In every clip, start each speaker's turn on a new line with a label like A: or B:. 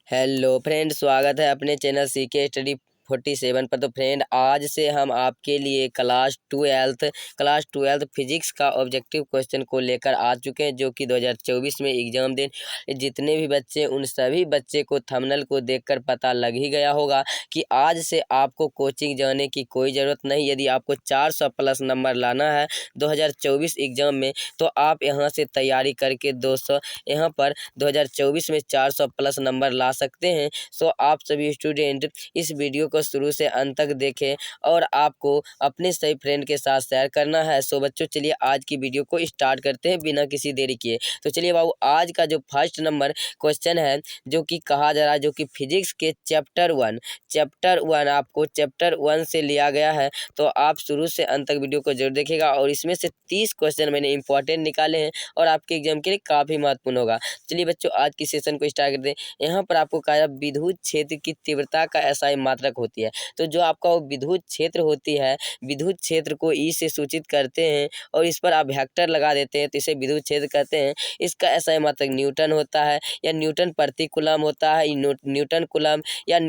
A: Hello friend, स्वागत है अपने चैनल सीके स्टडी 47 पर। तो फ्रेंड, आज से हम आपके लिए क्लास ट्वेल्थ फिजिक्स का ऑब्जेक्टिव क्वेश्चन को लेकर आ चुके हैं, जो कि 2024 में एग्जाम दें जितने भी बच्चे, उन सभी बच्चे को थंबनेल को देखकर पता लग ही गया होगा कि आज से आपको कोचिंग जाने की कोई ज़रूरत नहीं। यदि आपको 400 प्लस नंबर लाना है 2024 एग्ज़ाम में, तो आप यहाँ से तैयारी करके 200 यहाँ पर 2024 में 400 प्लस नंबर ला सकते हैं। सो आप सभी स्टूडेंट इस वीडियो को शुरू से अंत तक देखें और आपको अपने सही फ्रेंड के साथ शेयर करना है। सो बच्चों, चलिए आज की वीडियो को स्टार्ट करते हैं बिना किसी देरी किए। तो चलिए बाबू, आज का जो फर्स्ट नंबर क्वेश्चन है, जो कि कहा जा रहा है, जो कि फिजिक्स के चैप्टर वन आपको चैप्टर 1 से लिया गया है। तो आप शुरू से अंत तक वीडियो को जरूर देखिएगा और इसमें से 30 क्वेश्चन मैंने इंपॉर्टेंट निकाले हैं और आपके एग्जाम के लिए काफ़ी महत्वपूर्ण होगा। चलिए बच्चों, आज की सेशन को स्टार्ट करते हैं। यहाँ पर आपको कहा विद्युत क्षेत्र की तीव्रता का एसआई मात्रक होती है। तो जो आपका वो विद्युत क्षेत्र होती है, विद्युत क्षेत्र को ई से सूचित करते हैं और इस पर आप वेक्टर लगा देते हैं, तो इसे विद्युत क्षेत्र कहते हैं। इसका एसआई मात्रक न्यूटन होता है या न्यूटन प्रति कूलम होता है, न्यूटन कूलम या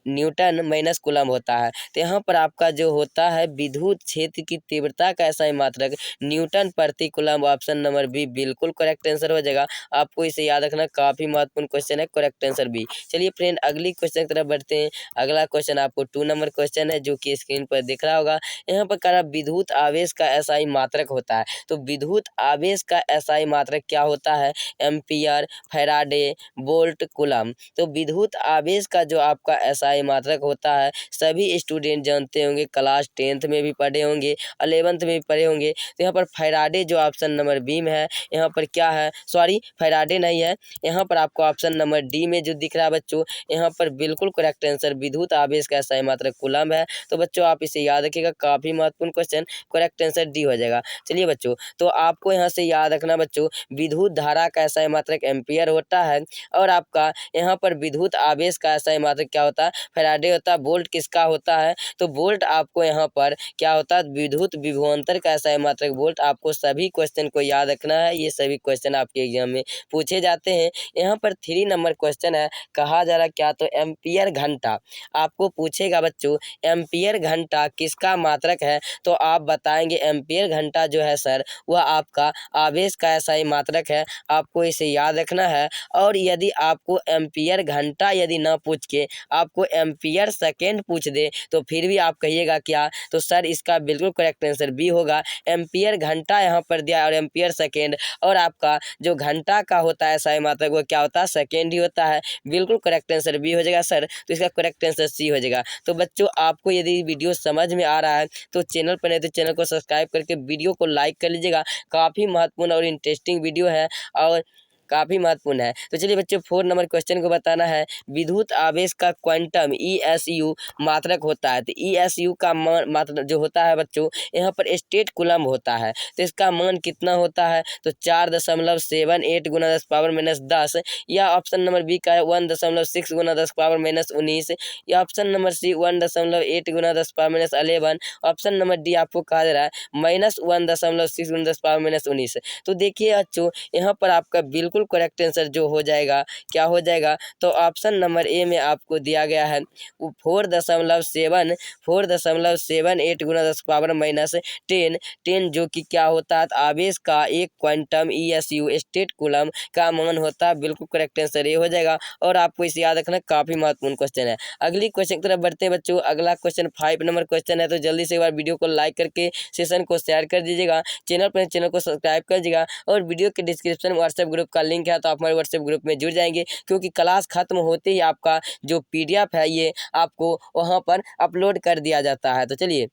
A: न्यूटन माइनस कूलम होता है। तो यहाँ पर आपका जो होता है विद्युत क्षेत्र की तीव्रता का एसआई मात्रक न्यूटन प्रति कूलम। ऑप्शन नंबर बी बिल्कुल करेक्ट आंसर हो जाएगा। आपको इसे याद रखना, काफी महत्वपूर्ण क्वेश्चन है। Correct answer B. चलिए फ्रेंड, अगली क्वेश्चन की तरफ बढ़ते हैं। अगला क्वेश्चन आपको 2 नंबर क्वेश्चन है, जो कि स्क्रीन पर दिख रहा होगा। यहाँ पर कह रहा विद्युत आवेश का एसआई मात्रक होता है। तो विद्युत आवेश का एसआई मात्रक क्या होता है? Ampere, Faraday, volt, coulomb. तो विद्युत आवेश का जो आपका एसआई मात्रक होता है, सभी स्टूडेंट जानते होंगे, क्लास 10th में भी पढ़े होंगे, 11th में भी पढ़े होंगे। तो यहाँ पर फैराडे जो ऑप्शन नंबर बी में है, यहाँ पर क्या है, सॉरी फैराडे नहीं है, यहाँ पर आपको ऑप्शन नंबर डी में जो दिख रहा है बच्चों, यहाँ पर बिल्कुल करेक्ट आंसर विद्युत आवेश का एसआई मात्रक कूलम है। तो बच्चों आप इसे याद रखिएगा, काफी महत्वपूर्ण क्वेश्चन। करेक्ट आंसर डी हो जाएगा। चलिए बच्चों, तो आपको यहाँ से याद रखना बच्चों, विद्युत धारा का एसआई मात्रक एम्पियर होता है और आपका यहाँ पर विद्युत आवेश का एसआई मात्रक क्या होता है? फैराडे होता है। वोल्ट किसका होता है? तो वोल्ट आपको यहाँ पर क्या होता है? विद्युत विभवांतर का एसआई मात्रक वोल्ट। आपको सभी क्वेश्चन को याद रखना है, ये सभी क्वेश्चन आपके एग्जाम में पूछे जाते हैं। यहाँ पर 3 नंबर क्वेश्चन है, कहा जा रहा क्या? तो एम्पियर घंटा आपको पूछेगा बच्चों, एम्पियर घंटा किसका मात्रक है? तो आप बताएंगे एम्पियर घंटा जो है सर, वह आपका आवेश का एसआई मात्रक है। आपको इसे याद रखना है। और यदि आपको एम्पियर घंटा यदि ना पूछ के आपको एम्पियर सेकेंड पूछ दे, तो फिर भी आप कहिएगा क्या? तो सर इसका बिल्कुल करेक्ट आंसर बी होगा। एम्पियर घंटा यहाँ पर दिया और एम्पियर सेकेंड, और आपका जो घंटा का होता है एसआई मात्रक वो क्या होता है? सेकेंड ही होता है। बिल्कुल करेक्ट आंसर बी हो जाएगा सर। तो इसका करेक्ट आंसर सी हो जाएगा। तो बच्चों, आपको यदि वीडियो समझ में आ रहा है तो चैनल पर नहीं तो चैनल को सब्सक्राइब करके वीडियो को लाइक कर लीजिएगा। काफ़ी महत्वपूर्ण और इंटरेस्टिंग वीडियो है और काफ़ी महत्वपूर्ण है। तो चलिए बच्चों, 4 नंबर क्वेश्चन को बताना है। विद्युत आवेश का क्वांटम ESU मात्रक होता है। तो ESU का मान मात्रक जो होता है बच्चों, यहाँ पर स्टेट कूलम होता है। तो इसका मान कितना होता है? तो 4.78 गुना 10⁻−10, या ऑप्शन नंबर बी का है 1.6 गुना 10⁻−19, या ऑप्शन नंबर सी 1.8 गुना 10⁻11, ऑप्शन नंबर डी आपको कहा जा रहा है -1.6 गुना 10⁻−19। तो देखिए बच्चों, यहाँ पर आपका बिल्कुल करेक्ट आंसर जो हो जाएगा, क्या हो जाएगा? तो ऑप्शन नंबर ए में आपको दिया गया है 4.78 गुना 10⁻10, जो कि क्या होता है? आवेश का एक क्वांटम ESU स्टेट कूलम का मान होता है। बिल्कुल करेक्ट आंसर ये हो जाएगा और आपको इसे याद रखना, काफी महत्वपूर्ण क्वेश्चन है। अगली क्वेश्चन की तरफ बढ़ते हैं बच्चों। अगला क्वेश्चन 5 नंबर क्वेश्चन है। तो जल्दी से एक बार वीडियो को लाइक करके सेशन को शेयर कर दीजिएगा, चैनल को सब्सक्राइब कर दीजिएगा और वीडियो के डिस्क्रिप्शन में व्हाट्सएप ग्रुप का लिंक है, तो आप हमारे व्हाट्सएप ग्रुप में जुड़ जाएंगे, क्योंकि क्लास खत्म होते ही आपका जो PDF है ये आपको वहां पर अपलोड कर दिया जाता है। तो चलिए,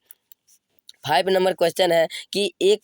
A: 5 नंबर क्वेश्चन है कि एक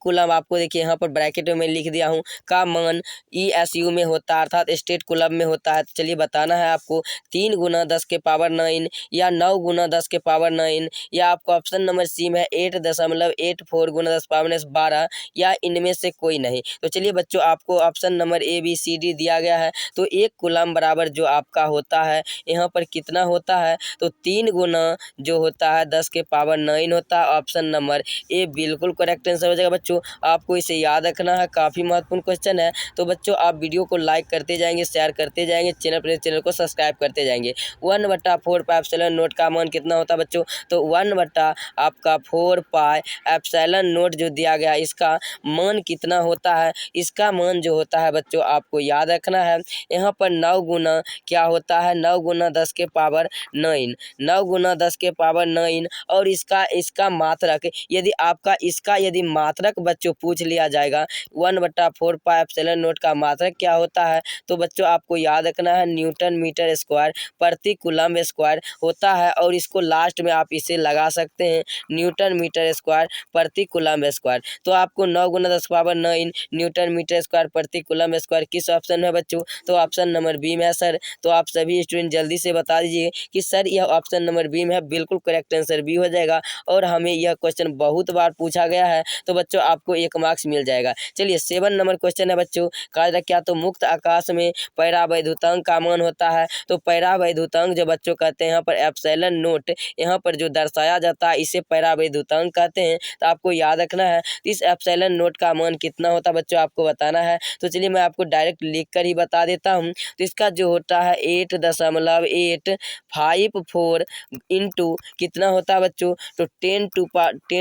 A: कूलम आपको देखिए यहाँ पर ब्रैकेट में लिख दिया हूँ, का मान ESU में होता है, अर्थात स्टेट कूलम में होता है। तो चलिए बताना है आपको 3 गुना 10⁻9 या 9 गुना 10⁻9, या आपको ऑप्शन नंबर सी में 8.84 गुना 10⁻12, या इनमें से कोई नहीं। तो चलिए बच्चों, आपको ऑप्शन नंबर ABCD दिया गया है। तो एक कूलम बराबर जो आपका होता है यहाँ पर कितना होता है? तो 3 गुना जो होता है 10⁻9 होता होता है ऑप्शन नंबर ए बिल्कुल करेक्ट आंसर हो जाएगा बच्चों। आपको इसे याद रखना है, काफ़ी महत्वपूर्ण क्वेश्चन है। तो बच्चों आप वीडियो को लाइक करते जाएंगे, शेयर करते जाएंगे, चैनल को सब्सक्राइब करते जाएंगे। 1/4 पाई एप्सिलॉन नोट का मान कितना होता है बच्चों? तो 1/4 पाई एप्सिलॉन नोट जो दिया गया इसका मान कितना होता है? इसका मान जो होता है बच्चों आपको याद रखना है। यहाँ पर 9 गुना क्या होता है? 9 गुना 10 के पावर 9, 9 गुना 10 के पावर 9। और इसका मात्रक यदि मात्रक बच्चों पूछ लिया जाएगा 1/4 पाई एप्सिलॉन नोट का मात्रक क्या होता है? तो बच्चों आपको याद रखना है न्यूटन मीटर स्क्वायर प्रति कूलम स्क्वायर होता है। और इसको लास्ट में आप इसे लगा सकते हैं न्यूटन मीटर स्क्वायर प्रति कूलम स्क्वायर। तो आपको 9 गुना 10 पावर 9 न्यूटन मीटर स्क्वायर प्रति कूलम स्क्वायर किस ऑप्शन में बच्चों? तो ऑप्शन नंबर बी में है सर। तो आप सभी स्टूडेंट जल्दी से बता दीजिए कि सर यह ऑप्शन नंबर बी में है। बिल्कुल करेक्ट आंसर बी हो जाएगा। और हमें यह क्वेश्चन बहुत बार पूछा गया है, तो बच्चों आपको 1 मार्क्स मिल जाएगा। चलिए 7 नंबर क्वेश्चन है बच्चों। कहा क्या तो मुक्त आकाश में परावैद्युतांक का मान होता है? तो परावैद्युतांक जो बच्चों कहते हैं यहाँ पर एप्सिलॉन नोट यहाँ पर जो दर्शाया जाता है इसे परावैद्युतांक कहते हैं। तो आपको याद रखना है इस एप्सिलॉन नोट का मान कितना होता है बच्चों आपको बताना है। तो चलिए मैं आपको डायरेक्ट लिख कर ही बता देता हूँ। तो इसका जो होता है 8.854 इंटू कितना होता है बच्चों? तो 10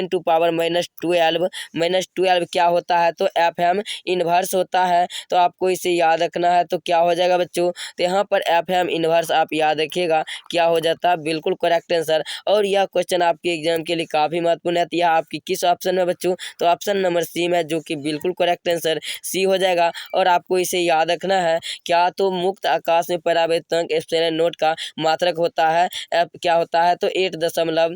A: टू पावर -12 क्या होता है? तो FM इनवर्स होता है। तो आपको इसे याद रखना है। तो क्या हो जाएगा बच्चों? तो यहाँ पर FM इनवर्स आप याद रखिएगा क्या हो जाता है, बिल्कुल करेक्ट आंसर। और यह क्वेश्चन आपके एग्जाम के लिए काफ़ी महत्वपूर्ण है। तो यह आपकी किस ऑप्शन में बच्चों? तो ऑप्शन नंबर सी में, जो कि बिल्कुल करेक्ट आंसर सी हो जाएगा। और आपको इसे याद रखना है क्या तो मुक्त आकाश में परावैद्युतांक एप्सिलॉन नोट का मात्रक होता है क्या होता है? तो 8 दशमलव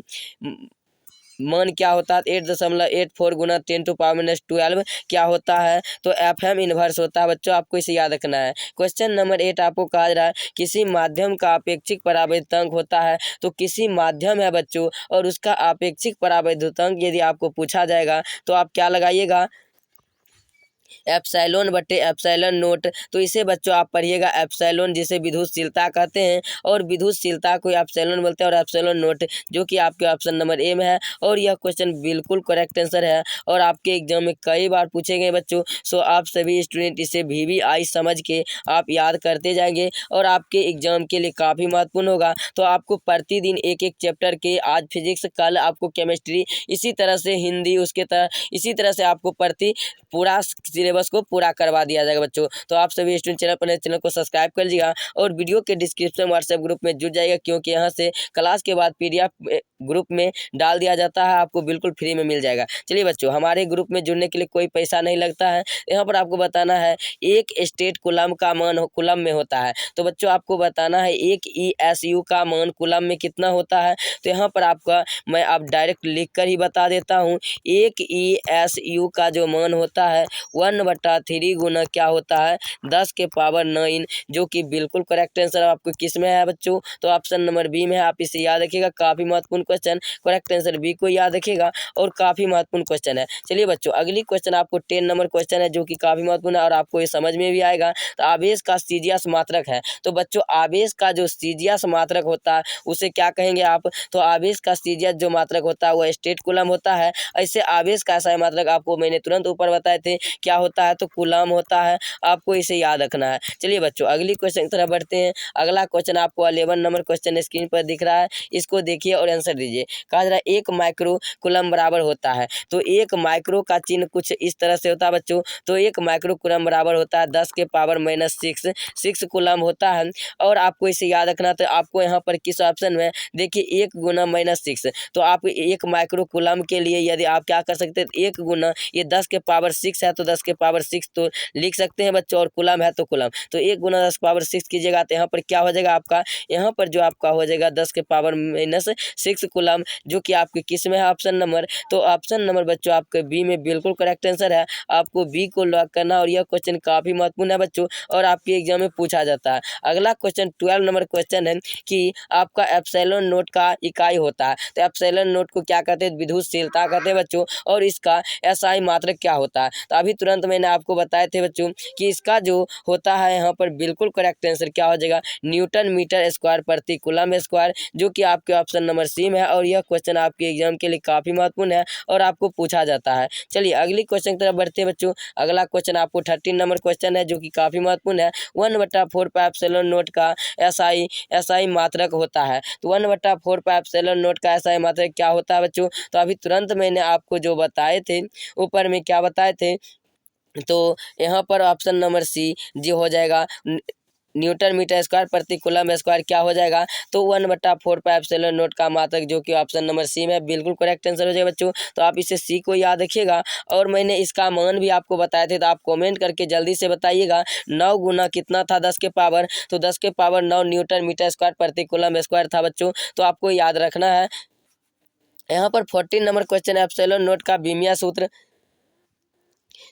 A: मान क्या होता है? 8.84 गुना 10 टू पावर -12 क्या होता है? तो FM इनवर्स होता है बच्चों। आपको इसे याद रखना है। क्वेश्चन नंबर 8 आपको कहा जा रहा है किसी माध्यम का अपेक्षिक परावैद्युतांक होता है। तो किसी माध्यम है बच्चों और उसका अपेक्षिक परावैद्युतांक यदि आपको पूछा जाएगा तो आप क्या लगाइएगा? एप्सिलॉन बटे एप्सिलॉन नोट। तो इसे बच्चों आप पढ़िएगा एप्सिलॉन जिसे विद्युतशीलता कहते हैं, और विद्युतशीलता को एप्सिलॉन बोलते हैं, और एप्सिलॉन नोट जो कि आपके ऑप्शन नंबर ए में है। और यह क्वेश्चन बिल्कुल करेक्ट आंसर है और आपके एग्जाम में कई बार पूछे गए बच्चों। सो आप सभी स्टूडेंट इसे VVI समझ के आप याद करते जाएंगे और आपके एग्जाम के लिए काफ़ी महत्वपूर्ण होगा। तो आपको प्रतिदिन एक एक चैप्टर के, आज फिजिक्स, कल आपको केमिस्ट्री, इसी तरह से हिंदी, इसी तरह से आपको पूरा सिलेबस को पूरा करवा दिया जाएगा बच्चों। तो आप सभी स्टूडेंट चैनल को सब्सक्राइब कर लीजिएगा और वीडियो के डिस्क्रिप्शन व्हाट्सएप ग्रुप में जुड़ जाइएगा, क्योंकि यहाँ से क्लास के बाद PDF ग्रुप में डाल दिया जाता है, आपको बिल्कुल फ्री में मिल जाएगा। चलिए बच्चों, हमारे ग्रुप में जुड़ने के लिए कोई पैसा नहीं लगता है। यहाँ पर आपको बताना है एक स्टेट कूलम का मान कूलम में होता है। तो बच्चों आपको बताना है एक ESU का मान कूलम में कितना होता है। तो यहाँ पर मैं आप डायरेक्ट लिख कर ही बता देता हूँ। एक ESU का जो मान होता है 1/3 गुना क्या होता है? 10 के पावर 9, जो कि बिल्कुल करेक्ट आंसर आपको किस में है बच्चों? तो ऑप्शन नंबर बी में है। आप इसे याद रखिएगा, काफ़ी महत्वपूर्ण क्वेश्चन, करेक्ट आंसर बी को याद रखिएगा और काफ़ी महत्वपूर्ण क्वेश्चन है। चलिए बच्चों, अगली क्वेश्चन आपको 10 नंबर क्वेश्चन है, जो कि काफ़ी महत्वपूर्ण है और आपको ये समझ में भी आएगा। तो आवेश का सीजियस मात्रक है। तो बच्चों आवेश का जो सीजियस मात्रक होता है उसे क्या कहेंगे आप? तो आवेश का सीजियस जो मात्रक होता है वह स्टेट कूलम होता है। ऐसे आवेश का ऐसा मात्रक आपको मैंने तुरंत ऊपर बताए थे, क्या होता है? तो कूलम होता है। आपको इसे याद रखना है। चलिए बच्चों, अगली क्वेश्चन की तरफ बढ़ते हैं। अगला क्वेश्चन आपको 11 नंबर क्वेश्चन स्क्रीन पर दिख रहा है, इसको देखिए और आंसर दीजिए। कहा जा रहा है 1 माइक्रो कूलम बराबर होता है। तो 1 माइक्रो का चिन्ह कुछ इस तरह से होता है बच्चों। तो 1 माइक्रो कूलम बराबर होता है 10 के पावर -6 कूलम होता है। और आपको इसे याद रखना, तो आपको यहाँ पर किस ऑप्शन में देखिए 1 गुना -6। तो आप 1 माइक्रो कूलम के लिए यदि आप क्या कर सकते हैं, 1 गुना ये 10 के पावर 6 है तो 10 के पावर 6 तो लिख सकते हैं बच्चों, और कूलम है तो कूलम। तो 1 गुना 10 पावर 6 कीजिएगा तो यहाँ पर क्या हो जाएगा आपका? यहाँ पर जो आपका हो जाएगा 10 के पावर -6 कूलम, जो कि आपके किस में है? Option number. तो ऑप्शन नंबर बच्चों आपके बी में बिल्कुल करेक्ट आंसर है। आपको बी को लॉक करना, और यह क्वेश्चन काफ़ी महत्वपूर्ण है बच्चों और आपके एग्जाम में पूछा जाता है। अगला क्वेश्चन 12 नंबर क्वेश्चन है कि आपका एप्सिलॉन नोट का इकाई होता है। तो एप्सिलॉन नोट को क्या कहते हैं? विद्युतशीलता कहते हैं बच्चों। और इसका SI मात्रक क्या होता है? तो अभी तुरंत मैंने आपको बताए थे बच्चों कि इसका जो होता है यहाँ पर बिल्कुल करेक्ट आंसर क्या हो जाएगा, न्यूटन मीटर स्क्वायर प्रति कूलम स्क्वायर, जो कि आपके ऑप्शन नंबर सी में है। और यह क्वेश्चन आपके एग्जाम के लिए काफी महत्वपूर्ण है और आपको पूछा जाता है। चलिए अगली क्वेश्चन की तरफ बढ़ते हैं बच्चों। अगला क्वेश्चन आपको 13 नंबर क्वेश्चन है जो कि काफी महत्वपूर्ण है। 1/4 पाई एप्सिलॉन नोट का एसआई मात्रक होता है। तो 1/4 पाई एप्सिलॉन नोट का एसआई मात्रक क्या होता है बच्चों, तो अभी तुरंत मैंने आपको जो बताए थे ऊपर में क्या बताए थे, तो यहाँ पर ऑप्शन नंबर सी जो हो जाएगा न्यूटन मीटर स्क्वायर प्रति कूलम स्क्वायर क्या हो जाएगा, तो 1/4 पाई एप्सिलॉन नोट का मात्रक, जो कि ऑप्शन नंबर सी में बिल्कुल करेक्ट आंसर हो जाएगा बच्चों। तो आप इसे सी को याद रखिएगा और मैंने इसका मान भी आपको बताए थे, तो आप कमेंट करके जल्दी से बताइएगा 9 गुना कितना था 10 के पावर, तो 10 के पावर 9 न्यूटन मीटर स्क्वायर प्रति कूलम स्क्वायर था बच्चों। तो आपको याद रखना है। यहाँ पर 14 नंबर क्वेश्चन है एप्सिलॉन नोट का बीमिया सूत्र।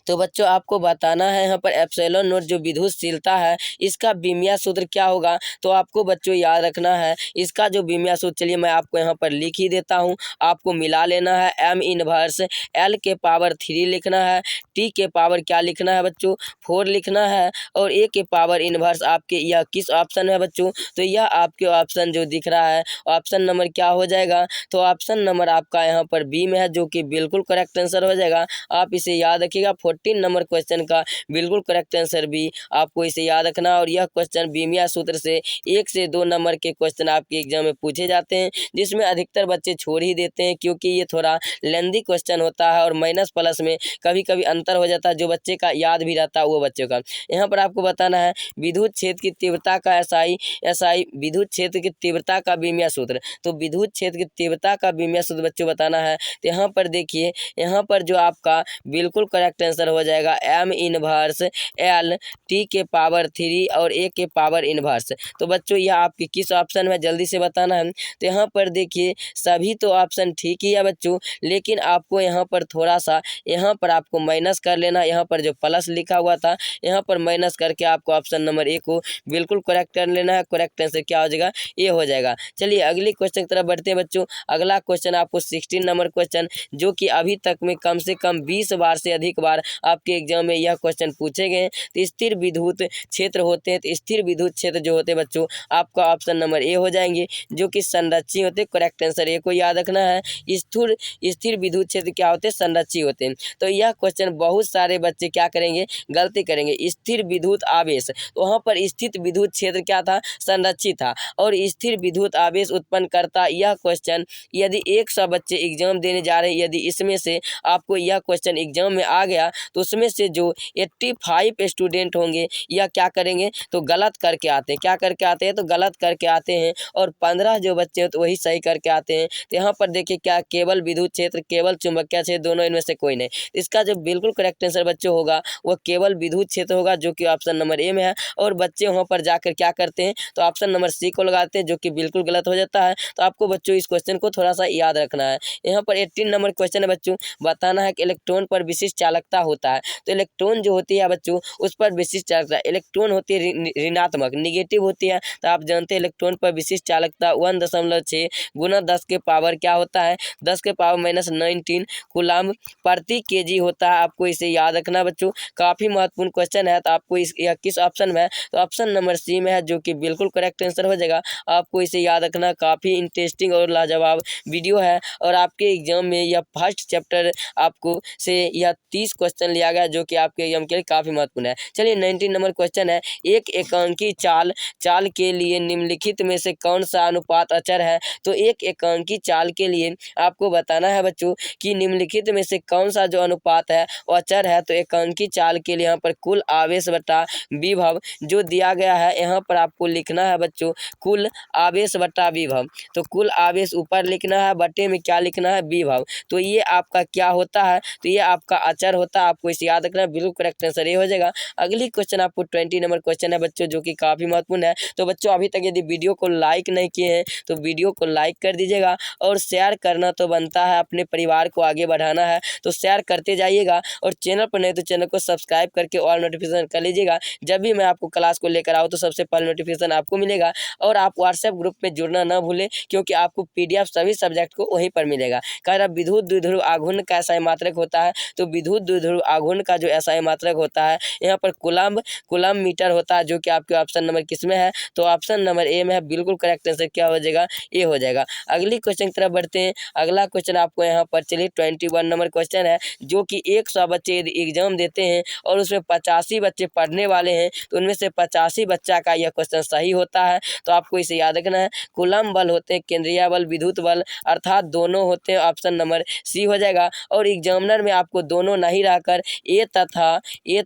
A: तो बच्चों आपको बताना है यहाँ पर एप्सिलॉन नोट जो विद्युतशीलता है इसका बीमिया सूत्र क्या होगा, तो आपको बच्चों याद रखना है इसका जो बीमिया सूत्र, चलिए मैं आपको यहाँ पर लिख ही देता हूँ, आपको मिला लेना है। m इनवर्स l के पावर 3 लिखना है, t के पावर क्या लिखना है बच्चों 4 लिखना है, और a के पावर इनवर्स आपके यह किस ऑप्शन है बच्चों, तो यह आपके ऑप्शन जो दिख रहा है ऑप्शन नंबर क्या हो जाएगा, तो ऑप्शन नंबर आपका यहाँ पर बी में है, जो कि बिल्कुल करेक्ट आंसर हो जाएगा। आप इसे याद रखिएगा। 14 नंबर क्वेश्चन का बिल्कुल करेक्ट आंसर भी, आपको इसे याद रखना। और यह क्वेश्चन बीमिया सूत्र से 1 से 2 नंबर के क्वेश्चन आपके एग्जाम में पूछे जाते हैं, जिसमें अधिकतर बच्चे छोड़ ही देते हैं क्योंकि ये थोड़ा लेंदी क्वेश्चन होता है और माइनस प्लस में कभी कभी अंतर हो जाता है, जो बच्चे का याद भी रहता है वो बच्चों का। यहाँ पर आपको बताना है विद्युत क्षेत्र की तीव्रता का एसआई विद्युत क्षेत्र की तीव्रता का बीमिया सूत्र। तो विद्युत क्षेत्र की तीव्रता का बीमिया सूत्र बच्चों बताना है। तो यहाँ पर देखिए, यहाँ पर जो आपका बिल्कुल करेक्ट आंसर हो जाएगा m इनवर्स l t के पावर 3 और a के पावर इनवर्स। तो बच्चों यह आपके किस ऑप्शन में, जल्दी से बताना है। तो यहाँ पर देखिए सभी तो ऑप्शन ठीक ही है बच्चों, लेकिन आपको यहाँ पर थोड़ा सा यहाँ पर आपको माइनस कर लेना। यहाँ पर जो प्लस लिखा हुआ था यहाँ पर माइनस करके आपको ऑप्शन नंबर ए को बिल्कुल करेक्ट कर लेना है। करेक्ट आंसर क्या हो जाएगा, ए हो जाएगा। चलिए अगली क्वेश्चन की तरफ बढ़ते हैं बच्चों। अगला क्वेश्चन आपको 16 नंबर क्वेश्चन, जो कि अभी तक में कम से कम 20 बार से अधिक बार आपके एग्जाम में यह क्वेश्चन पूछे गए हैं। तो स्थिर विद्युत क्षेत्र होते हैं, तो स्थिर विद्युत क्षेत्र जो होते हैं बच्चों आपका ऑप्शन नंबर ए हो जाएंगे, जो कि संरक्षी होते हैं। करेक्ट आंसर ए को याद रखना है। स्थिर विद्युत क्षेत्र क्या होते हैं, संरक्षी होते हैं। तो यह क्वेश्चन बहुत सारे बच्चे क्या करेंगे, गलती करेंगे। स्थिर विद्युत आवेश, तो वहाँ पर स्थित विद्युत क्षेत्र क्या था, संरक्षित था। और स्थिर विद्युत आवेश उत्पन्न करता यह क्वेश्चन, यदि 100 बच्चे एग्जाम देने जा रहे हैं, यदि इसमें से आपको यह क्वेश्चन एग्जाम में आ गया तो उसमें से जो 85 स्टूडेंट होंगे यह क्या करेंगे, तो गलत करके आते हैं। क्या करके आते हैं, तो गलत करके आते हैं। और 15 जो बच्चे हैं तो वही सही करके आते हैं। तो यहाँ पर देखिए क्या केवल विद्युत क्षेत्र, केवल चुंबकीय क्षेत्र, दोनों इनमें से कोई नहीं। इसका जो बिल्कुल करेक्ट आंसर बच्चों होगा वह केवल विद्युत क्षेत्र होगा, जो कि ऑप्शन नंबर ए में है। और बच्चे वहाँ पर जाकर क्या करते हैं, तो ऑप्शन नंबर सी को लगाते हैं, जो कि बिल्कुल गलत हो जाता है। तो आपको बच्चों इस क्वेश्चन को थोड़ा सा याद रखना है। यहाँ पर 18 नंबर क्वेश्चन है बच्चों, बताना है कि इलेक्ट्रॉन पर विशिष्ट चालकता होता है। तो इलेक्ट्रॉन जो होती है बच्चों उस पर विशिष्ट चालकता, इलेक्ट्रॉन होती है ऋणात्मक, निगेटिव होती है। तो आप जानते हैं इलेक्ट्रॉन पर विशिष्ट चालकता 1.6 गुना 10 के पावर क्या होता है, 10 के पावर -19 कूलम्ब प्रति केजी होता है। आपको इसे याद रखना बच्चों, काफी महत्वपूर्ण क्वेश्चन है। तो आपको यह किस ऑप्शन में है, तो ऑप्शन नंबर सी में है, जो कि बिल्कुल करेक्ट आंसर हो जाएगा। आपको इसे याद रखना। काफी इंटरेस्टिंग और लाजवाब वीडियो है, और आपके एग्जाम में यह फर्स्ट चैप्टर आपको से यह 30 क्वेश्चन लिया गया, जो कि आपके एग्जाम के लिए काफी महत्वपूर्ण है। चलिए 19 नंबर क्वेश्चन है, एक एकांकी चाल के लिए निम्नलिखित में से कौन सा अनुपात अचर है। तो एक एकांकी चाल के लिए आपको बताना है बच्चों कि निम्नलिखित में से कौन सा जो अनुपात है वो अचर है। तो एकांकी चाल के लिए यहाँ पर कुल आवेश बटा विभव जो दिया गया है, यहाँ पर आपको लिखना है बच्चों कुल आवेश बटा विभव। तो कुल आवेश ऊपर लिखना है, बटे में क्या लिखना है, विभव। तो ये आपका क्या होता है, तो ये आपका अचर होता है। आपको इसे याद रखना है। बिल्कुल करेक्ट आंसर ये हो जाएगा। अगली क्वेश्चन आपको 20 नंबर क्वेश्चन है बच्चों, जो कि काफी महत्वपूर्ण है। तो बच्चों अभी तक यदि वीडियो को लाइक नहीं किए हैं तो वीडियो को लाइक कर दीजिएगा, और शेयर करना तो बनता है, अपने परिवार को आगे बढ़ाना है तो शेयर करते जाइएगा। और चैनल पर नहीं तो चैनल को सब्सक्राइब करके ऑल नोटिफिकेशन कर लीजिएगा। जब भी मैं आपको क्लास को लेकर आऊँ तो सबसे पहले नोटिफिकेशन आपको मिलेगा। और आप व्हाट्सएप ग्रुप में जुड़ना ना भूलें, क्योंकि आपको PDF सभी सब्जेक्ट को वहीं पर मिलेगा। कह रहा विद्युत द्विध्रुव आघूर्ण का एसआई मात्रक होता है। तो विद्युत द्विध्रुव आघूर्ण का जो SI मात्रक होता है, यहाँ पर कूलम मीटर होता है, जो कि आपके ऑप्शन नंबर किसमें है, तो ऑप्शन नंबर ए में है। बिल्कुल करेक्ट आंसर क्या हो जाएगा, ए हो जाएगा। अगली क्वेश्चन की तरफ बढ़ते हैं। अगला क्वेश्चन आपको यहाँ पर चलिए 21 नंबर क्वेश्चन है, जो कि 100 बच्चे यदि एग्जाम देते हैं और उसमें 85 बच्चे पढ़ने वाले हैं, तो उनमें से 85 बच्चा का यह क्वेश्चन सही होता है। तो आपको इसे याद रखना है। कूलम बल होते हैं केंद्रीय बल, विद्युत बल, अर्थात दोनों होते हैं। ऑप्शन नंबर सी हो जाएगा। और एग्जामिनर में आपको दोनों नहीं रहकर ए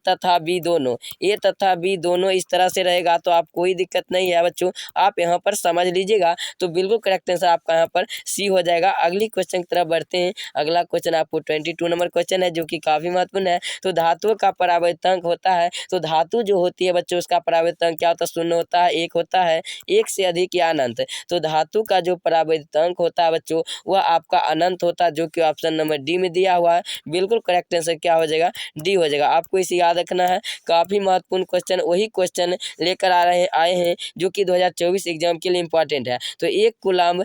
A: तथा बी दोनों इस तरह से रहेगा, तो आप कोई दिक्कत नहीं है बच्चों, आप यहाँ पर समझ लीजिएगा। तो बिल्कुल करेक्ट आंसर आपका यहाँ पर सी हो जाएगा। अगली क्वेश्चन की तरफ बढ़ते हैं। अगला क्वेश्चन आपको 22 नंबर क्वेश्चन है, जो कि काफी महत्वपूर्ण है। तो धातुओं का परावर्तनांक होता है, तो धातु जो होती है बच्चों, उसका परावर्तनांक क्या होता है, 0 होता है, 1 होता है, 1 से अधिक या अनंत। तो धातु का जो परावर्तनांक होता है बच्चों, वह आपका अनंत होता है, जो कि ऑप्शन नंबर डी में दिया हुआ है। बिल्कुल करेक्ट आंसर क्या हो जाएगा, डी हो जाएगा। आपको इसे याद रखना है। काफी महत्वपूर्ण क्वेश्चन, वही क्वेश्चन लेकर आए हैं जो कि 2024 एग्जाम के लिए इंपॉर्टेंट है। तो एक कूलम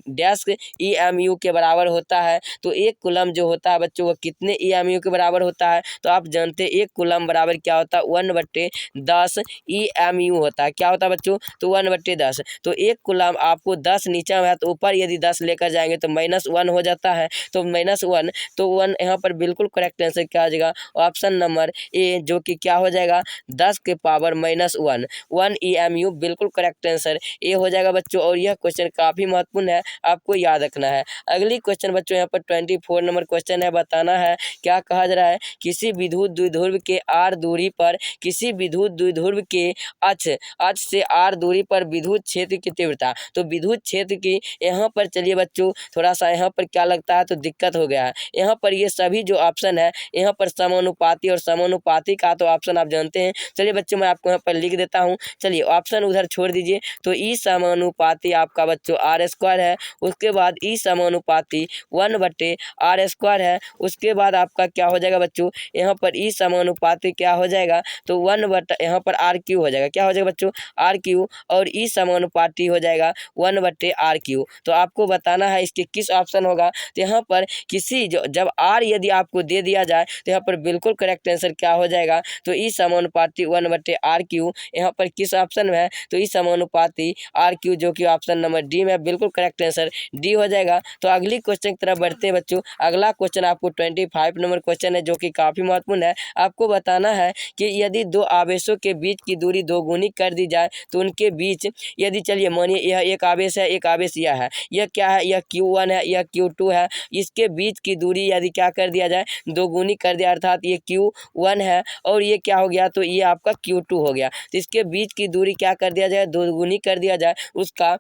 A: डैश EMU के बराबर होता है। तो एक कूलम जो होता है बच्चों, वो कितने EMU के बराबर होता है, तो आप जानते हैं एक कूलम बराबर क्या होता है, 1/10 EMU होता है। क्या होता है बच्चों, तो 1/10। तो एक कूलम आपको 10 नीचे में है, तो ऊपर यदि 10 लेकर जाएंगे तो -1 हो जाता है। तो -1, तो 1 यहाँ पर बिल्कुल करेक्ट आंसर क्या हो जाएगा, ऑप्शन नंबर ए, जो कि क्या हो जाएगा, 10 के पावर -1 1 EMU। बिल्कुल करेक्ट आंसर ए हो जाएगा बच्चों। और यह क्वेश्चन काफी महत्वपूर्ण है, आपको याद रखना है। अगली क्वेश्चन बच्चों यहाँ पर 24 नंबर क्वेश्चन है। बताना है क्या कहा जा रहा है, किसी विद्युत द्विध्रुव के r दूरी पर, किसी विद्युत द्विध्रुव के अक्ष से r दूरी पर विद्युत क्षेत्र की तीव्रता। तो विद्युत क्षेत्र की यहाँ पर चलिए बच्चों, थोड़ा सा यहाँ पर क्या लगता है, तो दिक्कत हो गया है। यहाँ पर ये सभी जो ऑप्शन है, यहाँ पर समानुपाती और समानुपाती का तो ऑप्शन आप जानते हैं। चलिए बच्चों, मैं आपको यहाँ पर लिख देता हूँ। चलिए ऑप्शन उधर छोड़ दीजिए। तो ई समानुपाती आपका बच्चों r² है। उसके बाद ई समानुपाती 1/r² है। उसके बाद आपका क्या हो जाएगा बच्चों, यहाँ पर ई समानुपाती क्या हो जाएगा, तो 1/ यहाँ पर r³ हो जाएगा। क्या हो जाएगा बच्चों, r³। और ई समानुपाती हो जाएगा 1/r³। तो आपको बताना है इसके किस ऑप्शन होगा। तो यहाँ पर किसी जब r यदि आपको दे दिया जाए, तो यहाँ पर बिल्कुल करेक्ट आंसर क्या हो जाएगा, तो ई समानुपाती 1/r³। यहाँ पर किस ऑप्शन में है, तो ई समानुपाती r³, जो कि ऑप्शन नंबर डी में। बिल्कुल करेक्ट आंसर डी हो जाएगा। तो अगली क्वेश्चन की तरफ बढ़ते हैं बच्चों। अगला क्वेश्चन आपको 25 नंबर क्वेश्चन है, जो कि काफी महत्वपूर्ण है। आपको बताना है कि यदि दो आवेशों के बीच की दूरी दोगुनी कर दी जाए, तो उनके बीच यदि, चलिए मानिए यह एक आवेश है, एक आवेश यह है, यह क्या है, यह Q1 है, यह Q2 है। इसके बीच की दूरी यदि क्या कर दिया जाए, दोगुनी कर दिया, अर्थात ये Q1 है और ये क्या हो गया, तो ये आपका Q2 हो गया। तो इसके बीच की दूरी क्या कर दिया जाए, दोगुनी कर दिया जाए उसका,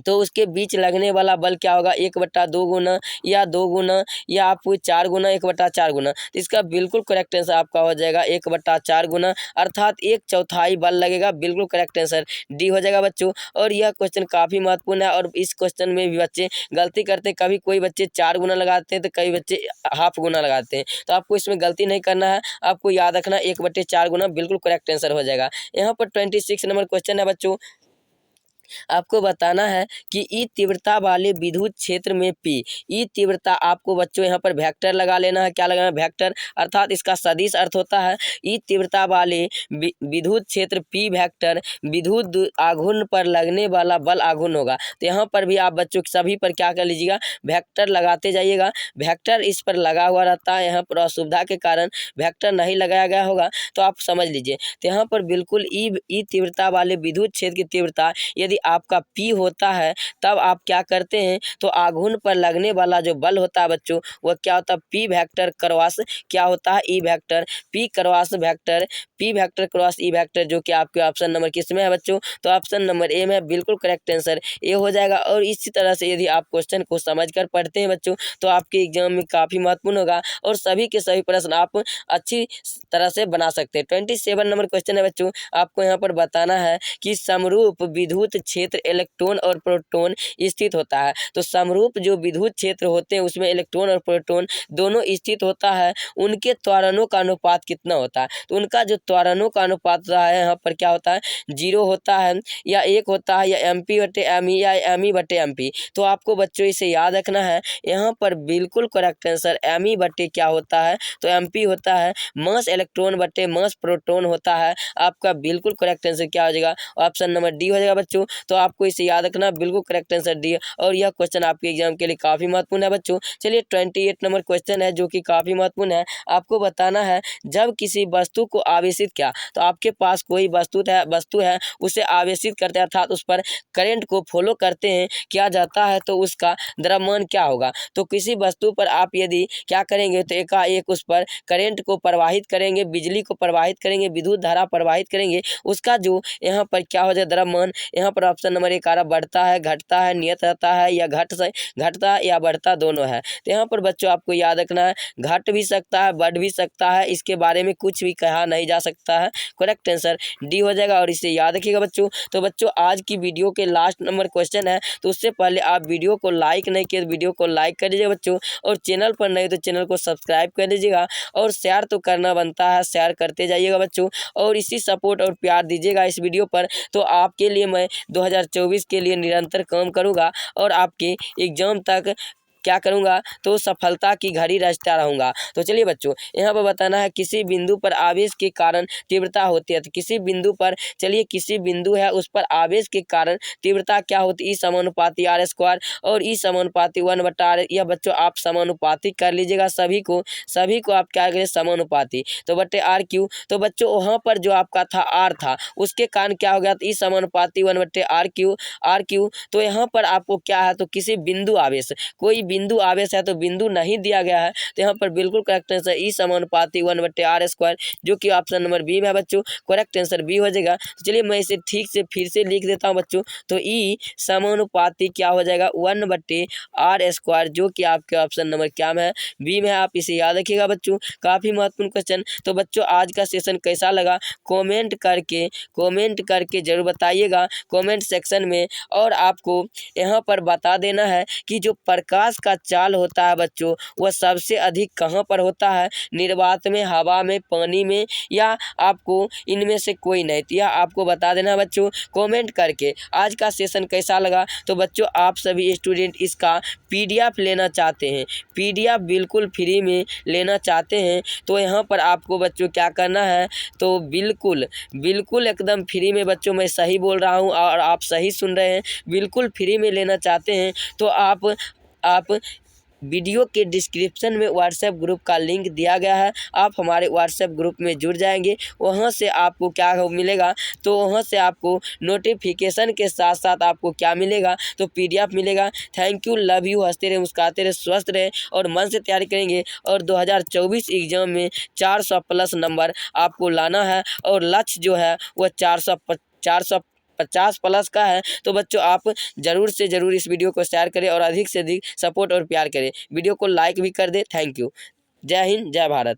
A: तो उसके बीच लगने वाला बल क्या होगा, 1/2 गुना या 2 गुना या आप 4 गुना, 1/4 गुना। तो इसका बिल्कुल करेक्ट आंसर आपका हो जाएगा 1/4 गुना, अर्थात 1/4 बल लगेगा। बिल्कुल करेक्ट आंसर डी हो जाएगा बच्चों। और यह क्वेश्चन काफ़ी महत्वपूर्ण है, और इस क्वेश्चन में भी बच्चे गलती करते हैं। कभी कोई बच्चे 4 गुना लगाते हैं, तो कई बच्चे हाफ गुना लगाते हैं। तो आपको इसमें गलती नहीं करना है, आपको याद रखना 1/4 गुना बिल्कुल करेक्ट आंसर हो जाएगा। यहाँ पर 26 नंबर क्वेश्चन है बच्चों। आपको बताना है कि ई तीव्रता वाले विद्युत क्षेत्र में पी, ई तीव्रता आपको बच्चों यहाँ पर वेक्टर लगा लेना है। क्या लगाना है, वेक्टर, अर्थात इसका सदिश अर्थ होता है ई तीव्रता वाले विद्युत क्षेत्र पी वेक्टर विद्युत आघूर्ण पर लगने वाला बल आघूर्ण होगा। तो यहाँ पर भी आप बच्चों सभी पर क्या कर लीजिएगा, वेक्टर लगाते जाइएगा। वेक्टर इस पर लगा हुआ रहता है, यहाँ पर असुविधा के कारण वेक्टर नहीं लगाया गया होगा, तो आप समझ लीजिए। तो यहाँ पर बिल्कुल ई तीव्रता वाले विद्युत क्षेत्र की तीव्रता यदि आपका P होता है, तब आप क्या करते हैं, तो आघूर्ण पर लगने वाला जो बल होता है बच्चों, वह क्या होता है, P वेक्टर क्रॉस क्या होता है, E vector, P cross vector, P vector cross E vector, जो कि आपके ऑप्शन नंबर किस में है बच्चों, तो ऑप्शन नंबर ए में। बिल्कुल करेक्ट आंसर ए हो जाएगा। और इसी तरह से यदि आप क्वेश्चन को समझ कर पढ़ते हैं बच्चों, तो आपके एग्जाम में काफ़ी महत्वपूर्ण होगा और सभी के सभी प्रश्न आप अच्छी तरह से बना सकते हैं। 27 नंबर क्वेश्चन है बच्चों। आपको यहाँ पर बताना है कि समरूप विद्युत क्षेत्र इलेक्ट्रॉन और प्रोटॉन स्थित होता है। तो समरूप जो विद्युत क्षेत्र होते हैं उसमें इलेक्ट्रॉन और प्रोटॉन दोनों स्थित होता है, उनके त्वरणों का अनुपात कितना होता है? तो उनका जो त्वरणों का अनुपात रहा है यहाँ पर क्या होता है, 0 होता है या 1 होता है या mp/me या me/mp। तो आपको बच्चों इसे याद रखना है। यहाँ पर बिल्कुल करेक्ट आंसर me बटे क्या होता है, तो mp होता है। मास इलेक्ट्रॉन बटे मास प्रोटॉन होता है। आपका बिल्कुल करेक्ट आंसर क्या हो जाएगा, ऑप्शन नंबर डी हो जाएगा बच्चों। तो आपको इसे याद रखना, बिल्कुल करेक्ट आंसर डी। और यह क्वेश्चन आपके एग्जाम के लिए काफी महत्वपूर्ण है बच्चों। चलिए 28 नंबर क्वेश्चन है जो कि काफी महत्वपूर्ण है। आपको बताना है जब किसी वस्तु को आवेशित किया, तो आपके पास कोई वस्तु है उसे आवेशित करते हैं अर्थात उस पर करंट को फॉलो करते हैं किया जाता है, तो उसका द्रव्यमान क्या होगा। तो किसी वस्तु पर आप यदि क्या करेंगे, तो एकाएक उस पर करंट को प्रवाहित करेंगे, बिजली को प्रवाहित करेंगे, विद्युत धारा प्रवाहित करेंगे, उसका जो यहाँ पर क्या हो जाए द्रव्यमान, यहाँ पर ऑप्शन नंबर 1 आ रहा बढ़ता है, घटता है, नियत रहता है या घटता या बढ़ता दोनों है। तो यहाँ पर बच्चों आपको याद रखना है घट भी सकता है, बढ़ भी सकता है, इसके बारे में कुछ भी कहा नहीं जा सकता है। करेक्ट आंसर डी हो जाएगा और इसे याद रखिएगा बच्चों। तो बच्चों आज की वीडियो के लास्ट नंबर क्वेश्चन है, तो उससे पहले आप वीडियो को लाइक नहीं किए तो वीडियो को लाइक कर लीजिएगा बच्चों, और चैनल पर नहीं तो चैनल को सब्सक्राइब कर लीजिएगा, और शेयर तो करना बनता है, शेयर करते जाइएगा बच्चों, और इसी सपोर्ट और प्यार दीजिएगा इस वीडियो पर। तो आपके लिए मैं 2024 के लिए निरंतर काम करूँगा और आपके एग्जाम तक क्या करूँगा, तो सफलता की घड़ी रचता रहूँगा। तो चलिए बच्चों यहाँ पर बताना है किसी बिंदु पर आवेश के कारण तीव्रता होती है। तो किसी बिंदु पर, चलिए किसी बिंदु है उस पर आवेश के कारण तीव्रता क्या होती है, E समानुपाती r² और E समानुपाती 1/r। यह बच्चों आप समानुपाती कर लीजिएगा, सभी को आप क्या करें समानुपाती, तो बटे r3। तो बच्चों वहाँ पर जो आपका था r था उसके कारण क्या हो गया, तो E समानुपाती 1/r3। तो यहाँ पर आपको क्या है, तो किसी बिंदु आवेश, कोई बिंदु आवेश है तो बिंदु नहीं दिया गया है, तो यहाँ पर बिल्कुल करेक्ट आंसर E समानुपाती 1/r², जो कि ऑप्शन नंबर बी में है बच्चों। करेक्ट आंसर बी हो जाएगा। तो चलिए मैं इसे ठीक से फिर से लिख देता हूँ बच्चों। तो E समानुपाती क्या हो जाएगा 1/r², जो कि आपके ऑप्शन नंबर क्या में है, बी में है। आप इसे याद रखिएगा बच्चों, काफी महत्वपूर्ण क्वेश्चन। तो बच्चों आज का सेशन कैसा लगा कमेंट करके जरूर बताइएगा कमेंट सेक्शन में। और आपको यहाँ पर बता देना है कि जो प्रकाश का चाल होता है बच्चों वह सबसे अधिक कहाँ पर होता है, निर्वात में, हवा में, पानी में, या आपको इनमें से कोई नहीं। तो यह आपको बता देना बच्चों कमेंट करके। आज का सेशन कैसा लगा, तो बच्चों आप सभी स्टूडेंट इसका PDF लेना चाहते हैं, PDF बिल्कुल फ्री में लेना चाहते हैं, तो यहाँ पर आपको बच्चों क्या करना है, तो बिल्कुल एकदम फ्री में बच्चों, मैं सही बोल रहा हूँ और आप सही सुन रहे हैं, बिल्कुल फ्री में लेना चाहते हैं तो आप वीडियो के डिस्क्रिप्शन में व्हाट्सएप ग्रुप का लिंक दिया गया है, आप हमारे व्हाट्सएप ग्रुप में जुड़ जाएंगे। वहां से आपको क्या मिलेगा, तो वहां से आपको नोटिफिकेशन के साथ साथ आपको क्या मिलेगा, तो PDF मिलेगा। थैंक यू, लव यू, हंसते रहे, मुस्कुराते रहे, स्वस्थ रहे और मन से तैयारी करेंगे। और 2024 एग्जाम में 400 प्लस नंबर आपको लाना है, और लक्ष्य जो है वह 450 प्लस का है। तो बच्चों आप जरूर से जरूर इस वीडियो को शेयर करें और अधिक से अधिक सपोर्ट और प्यार करें, वीडियो को लाइक भी कर दें। थैंक यू, जय हिंद, जय भारत।